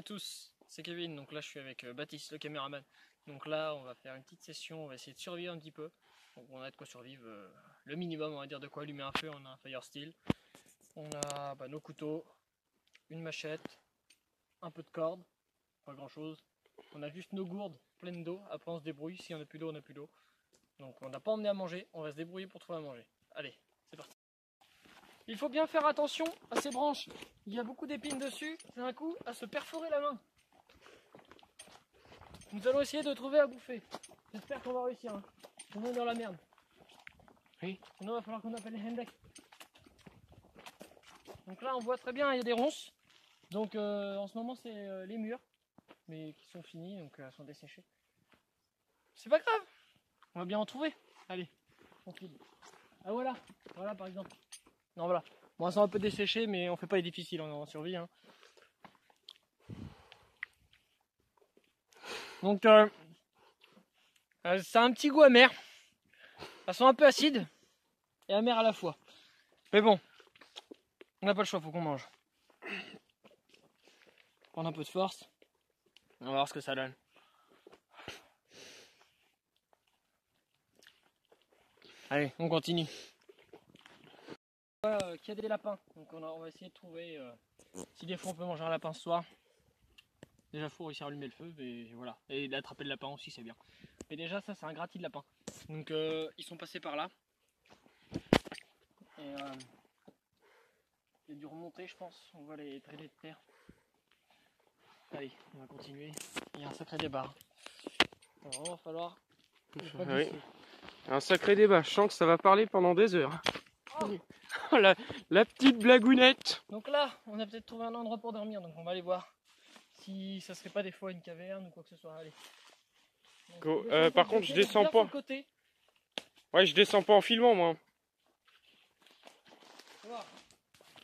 à tous, c'est Kevin. Donc là je suis avec Baptiste, le caméraman. Donc là on va faire une petite session, on va essayer de survivre un petit peu. Donc on a de quoi survivre le minimum, on va dire, de quoi allumer un feu. On a un fire steel, on a nos couteaux, une machette, un peu de corde, pas grand chose. On a juste nos gourdes pleines d'eau, après on se débrouille, si on n'a plus d'eau on n'a plus d'eau. Donc on n'a pas emmené à manger, on va se débrouiller pour trouver à manger. Allez, c'est parti. Il faut bien faire attention à ces branches, il y a beaucoup d'épines dessus, c'est un coup à se perforer la main. Nous allons essayer de trouver à bouffer. J'espère qu'on va réussir. Hein. On est dans la merde. Oui. Sinon il va falloir qu'on appelle les Hendek. Donc là on voit très bien, il y a des ronces. Donc en ce moment c'est les murs, mais qui sont finis, donc elles sont desséchées. C'est pas grave, on va bien en trouver. Allez, tranquille. Ah voilà, voilà par exemple. Non voilà, bon elles sont un peu desséchées, mais on fait pas les difficiles, on est en survie. Hein. Donc ça a un petit goût amer. Elles sont un peu acides et amères à la fois. Mais bon, on n'a pas le choix, faut qu'on mange. Prendre un peu de force. On va voir ce que ça donne. Allez, on continue. Qu'il y a des lapins, donc on va essayer de trouver si des fois on peut manger un lapin ce soir. Déjà faut réussir à allumer le feu, et voilà. Et d'attraper le lapin aussi c'est bien. Mais déjà ça c'est un gratis de lapin. Donc ils sont passés par là. Et il a dû remonter je pense, on voit les traînées de terre. Allez, on va continuer. Il y a un sacré débat. Alors, il va falloir... Oui. Un sacré débat, je sens que ça va parler pendant des heures. Oh, la petite blagounette. Donc là, on a peut-être trouvé un endroit pour dormir, donc on va aller voir si ça serait pas des fois une caverne ou quoi que ce soit. Allez. Donc, par contre, je descends pas. Côté. Ouais, je descends pas en filmant, moi.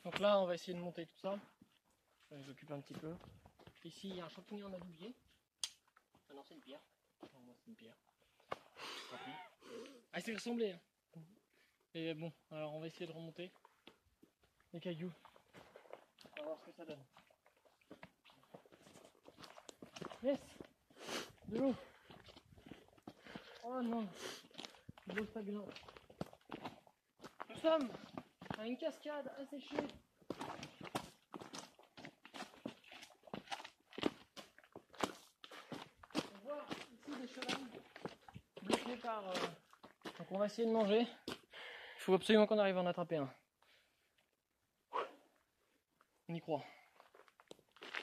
Donc là, on va essayer de monter tout ça. Ça nous occupe un petit peu. Ici, il y a un champignon en adoubillé. Ah non, c'est une pierre. Non, c'est une pierre. Ah, c'est ressemblé. Hein. Et bon, alors on va essayer de remonter les cailloux. On va voir ce que ça donne. Yes! De l'eau! Oh non! De l'eau stagnante. Nous sommes à une cascade asséchée. On voit ici des chevalines bloquées par... Donc on va essayer de manger. Il faut absolument qu'on arrive à en attraper un. On y croit.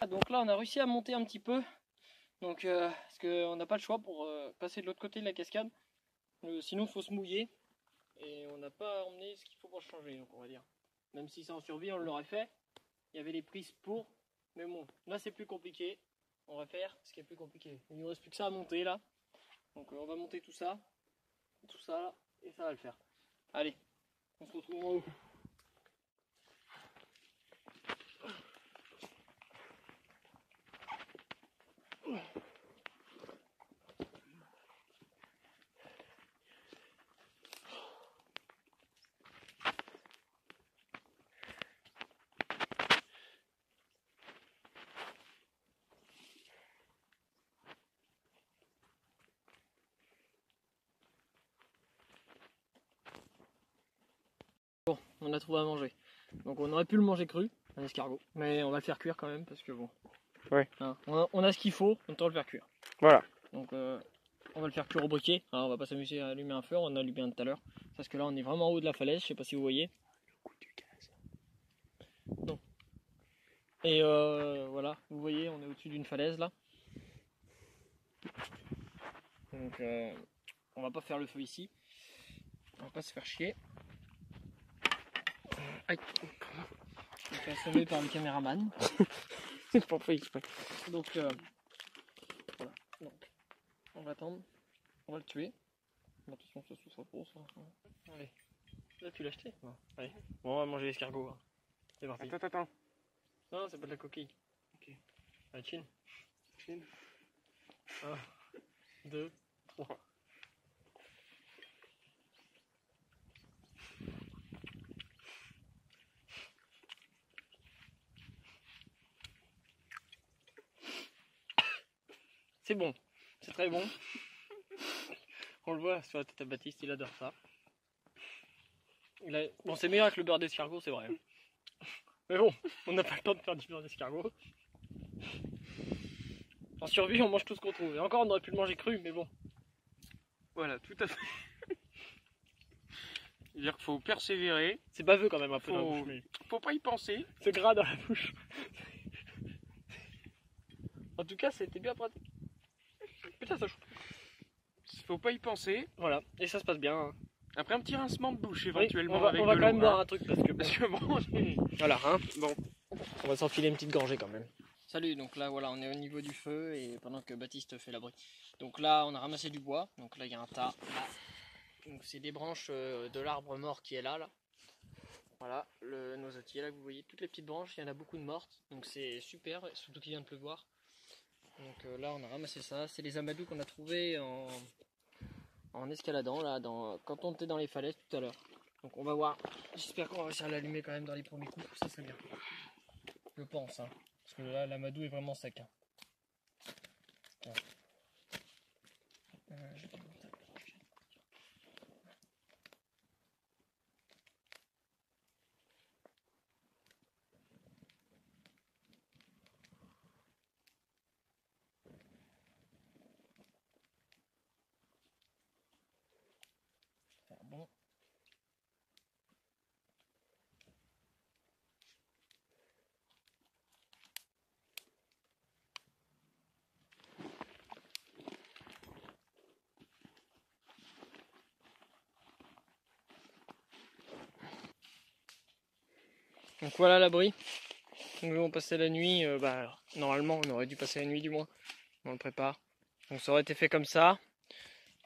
Donc là on a réussi à monter un petit peu. Donc parce qu'on n'a pas le choix pour passer de l'autre côté de la cascade. Sinon il faut se mouiller. Et on n'a pas emmené ce qu'il faut pour changer, donc on va dire. Même si ça en survie, on l'aurait fait. Il y avait les prises pour. Mais bon, là c'est plus compliqué. On va faire ce qui est plus compliqué. Il ne nous reste plus que ça à monter là. Donc on va monter tout ça, et ça va le faire. Allez, on se retrouve en haut. Bon, on a trouvé à manger. Donc on aurait pu le manger cru, un escargot. Mais on va le faire cuire quand même parce que bon. Ouais. Hein, on a ce qu'il faut, autant le faire cuire. Voilà. Donc on va le faire cuire au briquet. Alors, on va pas s'amuser à allumer un feu, on a allumé un tout à l'heure. Parce que là on est vraiment en haut de la falaise, je sais pas si vous voyez. Non. Et voilà, vous voyez, on est au-dessus d'une falaise là. Donc on va pas faire le feu ici. On va pas se faire chier. Aïe. Je me fais assommer par le caméraman. C'est pas fait exprès. Donc voilà. Donc, on va attendre. On va le tuer. De toute façon ça souffre pas ça. Allez. Là tu l'as acheté? Non. Allez. Bon on va manger l'escargot. Hein. C'est parti. Attends. Non c'est pas de la coquille. Ok. La chine. 1, 2, 3. C'est bon, c'est très bon. On le voit sur la tête à Baptiste, il adore ça. Bon, c'est meilleur avec le beurre d'escargot, c'est vrai. Mais bon, on n'a pas le temps de faire du beurre d'escargot. En survie, on mange tout ce qu'on trouve. Et encore, on aurait pu le manger cru, mais bon. Voilà, tout à fait. C'est-à-dire qu'il faut persévérer. C'est baveux quand même un peu dans la bouche. Mais... Faut pas y penser. C'est gras dans la bouche. En tout cas, c'était bien pratique. Putain, ça chauffe. Faut pas y penser. Voilà, et ça se passe bien. Hein. Après un petit rincement de bouche éventuellement. Oui, on va quand même boire un truc parce que bon. Voilà, hein. Bon, on va s'enfiler une petite gorgée quand même. Salut, donc là voilà, on est au niveau du feu et pendant que Baptiste fait l'abri. Donc là, on a ramassé du bois. Donc là, il y a un tas. Là. Donc c'est des branches de l'arbre mort qui est là. Voilà, le noisetier là que vous voyez, toutes les petites branches, il y en a beaucoup de mortes. Donc c'est super, surtout qu'il vient de pleuvoir. Donc là, on a ramassé ça. C'est les amadous qu'on a trouvés en escaladant là, quand on était dans les falaises tout à l'heure. Donc on va voir. J'espère qu'on va réussir à l'allumer quand même dans les premiers coups. Ça serait bien. Je pense, hein. Parce que là, l'amadou est vraiment sec. Hein. Ouais. Bon. Donc voilà l'abri. Nous avons passé la nuit. Normalement, on aurait dû passer la nuit du moins. On le prépare. Donc ça aurait été fait comme ça.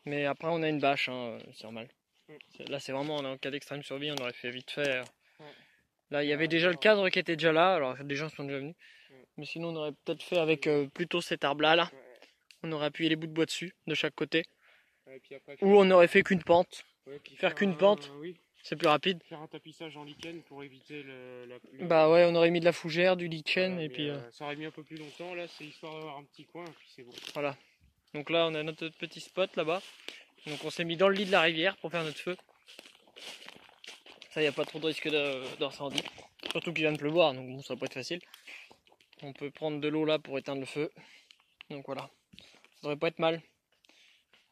Mais après, on a une bâche, hein, c'est normal. Là, c'est vraiment en cas d'extrême survie, on aurait fait vite fait. Là, il y avait déjà le cadre qui était déjà là. Alors, des gens sont déjà venus. Mais sinon, on aurait peut-être fait avec plutôt cet arbre-là. Là. On aurait appuyé les bouts de bois dessus, de chaque côté. Ou on aurait fait qu'une pente. Faire qu'une pente. Oui. C'est plus rapide. Faire un tapissage en lichen pour éviter Bah ouais, on aurait mis de la fougère, du lichen voilà, et puis... ça aurait mis un peu plus longtemps, là c'est histoire d'avoir un petit coin et puis c'est bon. Voilà. Donc là on a notre petit spot là-bas. Donc on s'est mis dans le lit de la rivière pour faire notre feu. Ça y a pas trop de risque d'incendie. Surtout qu'il vient de pleuvoir, donc bon, ça va pas être facile. On peut prendre de l'eau là pour éteindre le feu. Donc voilà. Ça devrait pas être mal.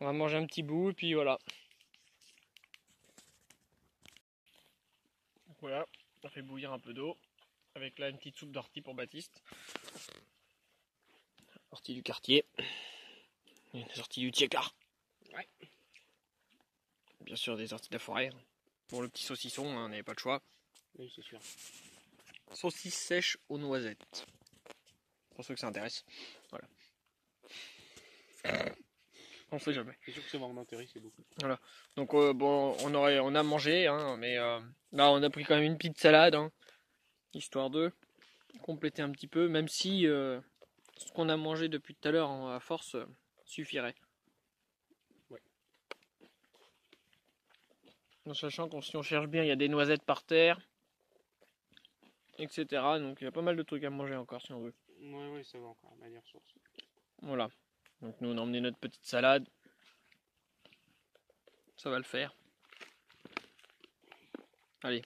On va manger un petit bout et puis voilà. Voilà, on fait bouillir un peu d'eau, avec là une petite soupe d'ortie pour Baptiste. Ortie du quartier. Une ortie du Tiécar. Ouais. Bien sûr des orties de la forêt. Pour le petit saucisson, hein, on n'avait pas le choix. Oui, c'est sûr. Saucisse sèche aux noisettes. Pour ceux que ça intéresse. Voilà. On sait jamais. C'est sûr que ça va en intéresser beaucoup. Voilà. Donc bon, on a mangé, hein, mais là on a pris quand même une petite salade, hein, histoire de compléter un petit peu, même si ce qu'on a mangé depuis tout à l'heure à force suffirait. Ouais. En sachant que si on cherche bien, il y a des noisettes par terre, etc. Donc il y a pas mal de trucs à manger encore si on veut. Ouais, ça va encore, manière source. Voilà. Donc nous on a emmené notre petite salade. Ça va le faire. Allez,